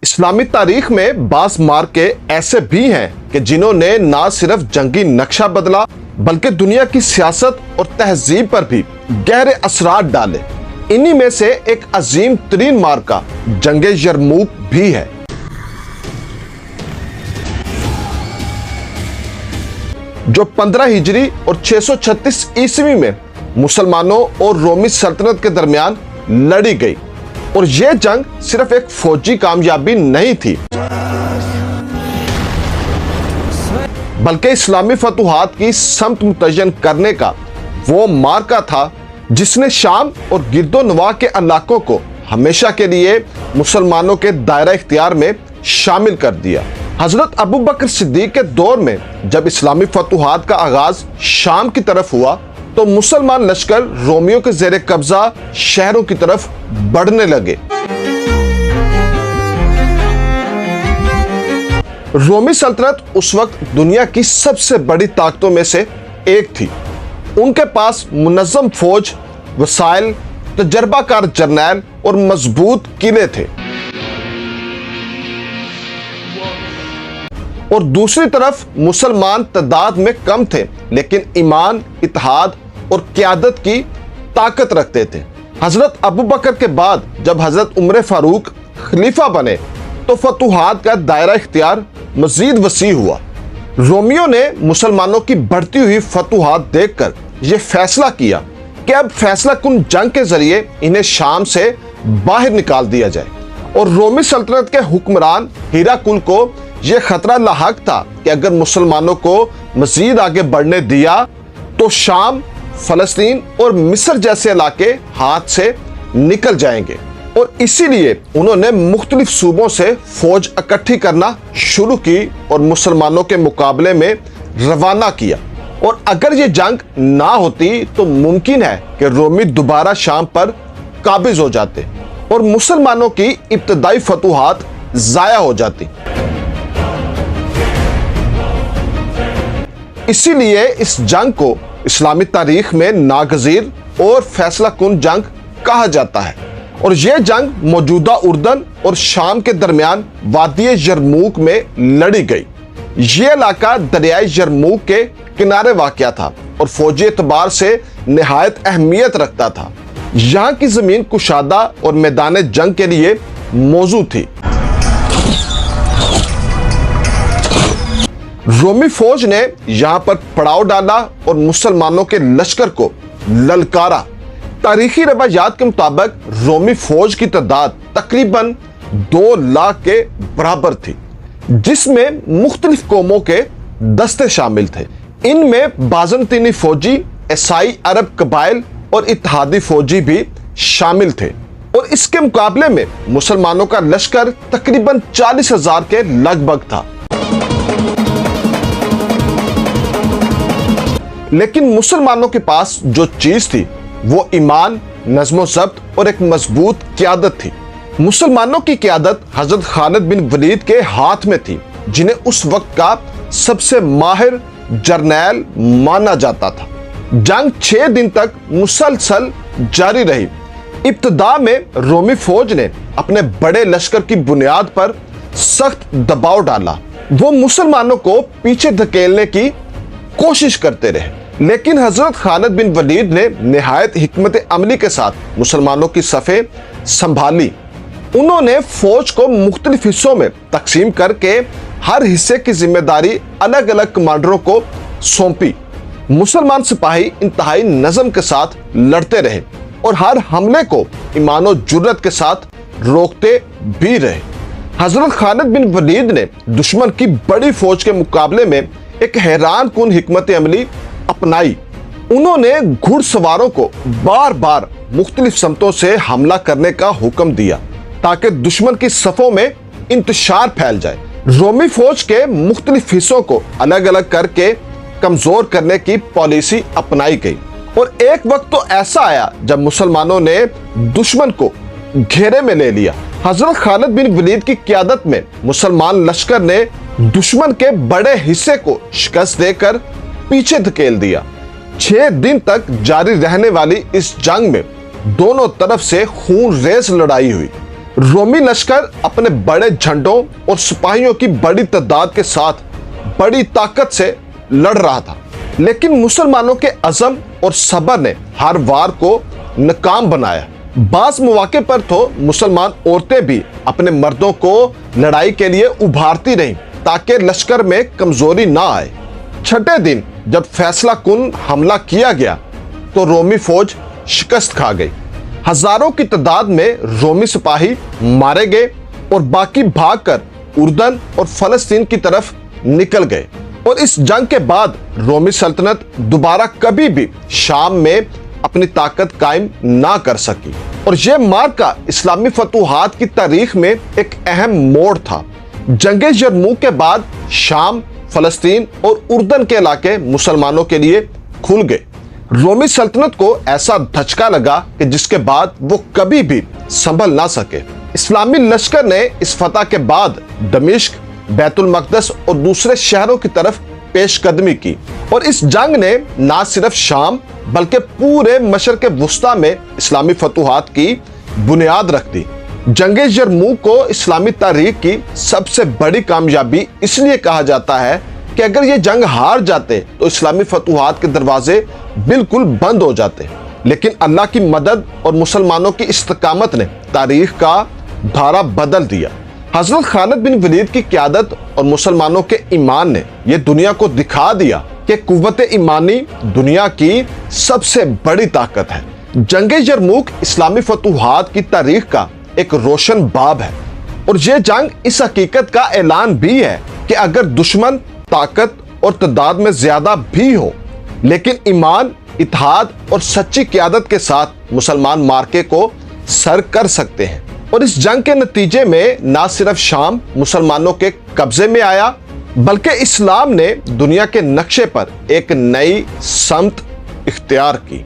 इस्लामी तारीख में बास मार्के ऐसे भी हैं कि जिन्होंने ना सिर्फ जंगी नक्शा बदला बल्कि दुनिया की सियासत और तहजीब पर भी गहरे असरात डाले। इन्हीं में से एक अजीम तरीन मार्का जंगे यरमूक भी है। जो 15 हिजरी और 636 ईस्वी में मुसलमानों और रोमी सल्तनत के दरमियान लड़ी गई। और यह जंग सिर्फ एक फौजी कामयाबी नहीं थी बल्कि इस्लामी फतूहात की समत मुतय्यन करने का वो मार्का था जिसने शाम और गिरदोनवा के इलाकों को हमेशा के लिए मुसलमानों के दायरा इख्तियार में शामिल कर दिया। हजरत अबू बकर सिद्दीक के दौर में जब इस्लामी फतूहात का आगाज शाम की तरफ हुआ तो मुसलमान लश्कर रोमियों के जेरे कब्जा शहरों की तरफ बढ़ने लगे। रोमी सल्तनत उस वक्त दुनिया की सबसे बड़ी ताकतों में से एक थी। उनके पास मुनज़्ज़म फौज, वसाइल, तजर्बाकार जर्नैल और मजबूत किले थे। और दूसरी तरफ मुसलमान तादाद में कम थे लेकिन ईमान, इत्तेहाद और क़यादत की ताकत रखते थे। हजरत अबू बकर के बाद जब हजरत उमर फारूक खलीफा बने तो फतूहात का दायरा इख्तियार मजीद वसी हुआ। रोमियों ने मुसलमानों की बढ़ती हुई फतूहात देखकर यह फैसला किया कि अब फैसला कुन जंग के जरिए इन्हें शाम से बाहर निकाल दिया जाए। और रोमी सल्तनत के हुक्मरान हिराकुल को यह खतरा लाहक था कि अगर मुसलमानों को मजीद आगे बढ़ने दिया तो शाम, फलस्तीन और मिस्र जैसे इलाके हाथ से निकल जाएंगे। और इसीलिए उन्होंने मुख्तलिफ सूबों से फौज इकट्ठी करना शुरू की और मुसलमानों के मुकाबले में रवाना किया। और अगर ये जंग ना होती तो मुमकिन है कि रोमी दोबारा शाम पर काबिज हो जाते और मुसलमानों की इब्तदाई फतूहात जाया हो जाती। इसीलिए इस जंग को इस्लामी तारीख में नागजीर और फैसला कुन जंग कहा जाता है। और यह जंग मौजूदा उर्दन और शाम के दरमियान वादी यरमूक में लड़ी गई। यह इलाका दरियाई यरमूक के किनारे वाक़या था और फौजी एतबार से निहायत अहमियत रखता था। यहाँ की जमीन कुशादा और मैदान जंग के लिए मौजूद थी। रोमी फौज ने यहाँ पर पड़ाव डाला और मुसलमानों के लश्कर को ललकारा। तारीखी रवायात के मुताबिक रोमी फौज की तादाद तकरीबन 2 लाख के बराबर थी जिसमें मुख्तलिफ कौमों के दस्ते शामिल थे। इनमें बाज़ंतीनी फौजी, ईसाई अरब कबाइल और इत्तेहादी फौजी भी शामिल थे। और इसके मुकाबले में मुसलमानों का लश्कर तकरीबन 40,000 के लगभग था। लेकिन मुसलमानों के पास जो चीज थी वो ईमान, नज़्म ज़ब्त और एक मजबूत क़यादत थी। मुसलमानों की क़यादत हजरत खालिद बिन वलीद के हाथ में थी जिन्हें उस वक्त का सबसे माहिर जर्नैल माना जाता था। जंग 6 दिन तक मुसलसल जारी रही। इब्तिदा में रोमी फौज ने अपने बड़े लश्कर की बुनियाद पर सख्त दबाव डाला। वो मुसलमानों को पीछे धकेलने की कोशिश करते रहे लेकिन हजरत खालिद बिन वलीद ने निहायत हिकमत अमली के साथ मुसलमानों की सफ़ें संभाली। उन्होंने फौज को मुख्तलिफ हिस्सों में तकसीम करके हर हिस्से की जिम्मेदारी अलग अलग कमांडरों को सौंपी। मुसलमान सिपाही इंतहाई नज़म के साथ लड़ते रहे और हर हमले को ईमान और जुर्रत के साथ रोकते भी रहे। हजरत खालिद बिन वलीद ने दुश्मन की बड़ी फौज के मुकाबले में एक हैरान कुन हिकमत अमली अपनाई। उन्होंने घुड़सवारों को बार बार मुख्तलिफ समतों से हमला करने का हुक्म दिया ताकि दुश्मन की सफ़ों में इंतशार फैल जाए। रोमी फौज के मुख्तलिफ हिस्सों को अलग अलग करके कमजोर करने की पॉलिसी अपनाई गई। और एक वक्त तो ऐसा आया जब मुसलमानों ने दुश्मन को घेरे में ले लिया। हजरत खालिद बिन वलीद की क़यादत में मुसलमान लश्कर ने दुश्मन के बड़े हिस्से को शिकस्त देकर पीछे धकेल दिया। 6 दिन तक जारी रहने वाली इस जंग में दोनों तरफ से खून रेज लड़ाई हुई। रोमी लश्कर अपने बड़े झंडों और सिपाहियों की बड़ी तादाद के साथ बड़ी ताकत से लड़ रहा था, लेकिन मुसलमानों के अज़म और सब्र ने हर वार को नाकाम बनाया। बास मौके पर तो मुसलमान औरतें भी अपने मर्दों को लड़ाई के लिए उभारती रहीं ताकि लश्कर में कमजोरी ना आए। छठे दिन जब फैसला कुन हमला किया गया तो रोमी फौज शिकस्त खा गई। हजारों की तादाद में रोमी सिपाही मारे गए और बाकी भागकर उर्दन और फलस्तीन की तरफ निकल गए। और इस जंग के बाद रोमी सल्तनत दोबारा कभी भी शाम में अपनी ताकत कायम ना कर सकी। और यह मार्का इस्लामी फतूहात की तारीख में एक अहम मोड़ था। जंगे यरमूक के बाद शाम, फलस्तीन और उर्दन के इलाके मुसलमानों के लिए खुल गए। रोमी सल्तनत को ऐसा धचका लगा कि जिसके बाद वो कभी भी संभल ना सके। इस्लामी लश्कर ने इस फतह के बाद दमिश्क, बैतुल मक़दस और दूसरे शहरों की तरफ पेशकदमी की। और इस जंग ने ना सिर्फ शाम बल्कि पूरे मशरिक़ वुस्ता में इस्लामी फतूहात की बुनियाद रख दी। जंगे यरमूक को इस्लामी तारीख की सबसे बड़ी कामयाबी इसलिए कहा जाता है कि अगर ये जंग हार जाते तो इस्लामी फतूहात के दरवाजे बिल्कुल बंद हो जाते, लेकिन अल्लाह की मदद और मुसलमानों की इस्तकामत ने तारीख का धारा बदल दिया। हजरत खालिद बिन वलीद की क़यादत और मुसलमानों के ईमान ने यह दुनिया को दिखा दिया कि कुव्वत ईमानी दुनिया की सबसे बड़ी ताकत है। जंगे यरमूक इस्लामी फतूहात की तारीख का एक रोशन बाब है और यह जंग इस हकीकत का ऐलान भी है कि अगर दुश्मन ताकत और तादाद में ज्यादा भी हो, लेकिन ईमान, इत्तेहाद और सच्ची क़यादत के साथ मुसलमान मार्के को सर कर सकते हैं। और इस जंग के नतीजे में ना सिर्फ शाम मुसलमानों के कब्जे में आया, बल्कि इस्लाम ने दुनिया के नक्शे पर एक नई समत इख्तियार की।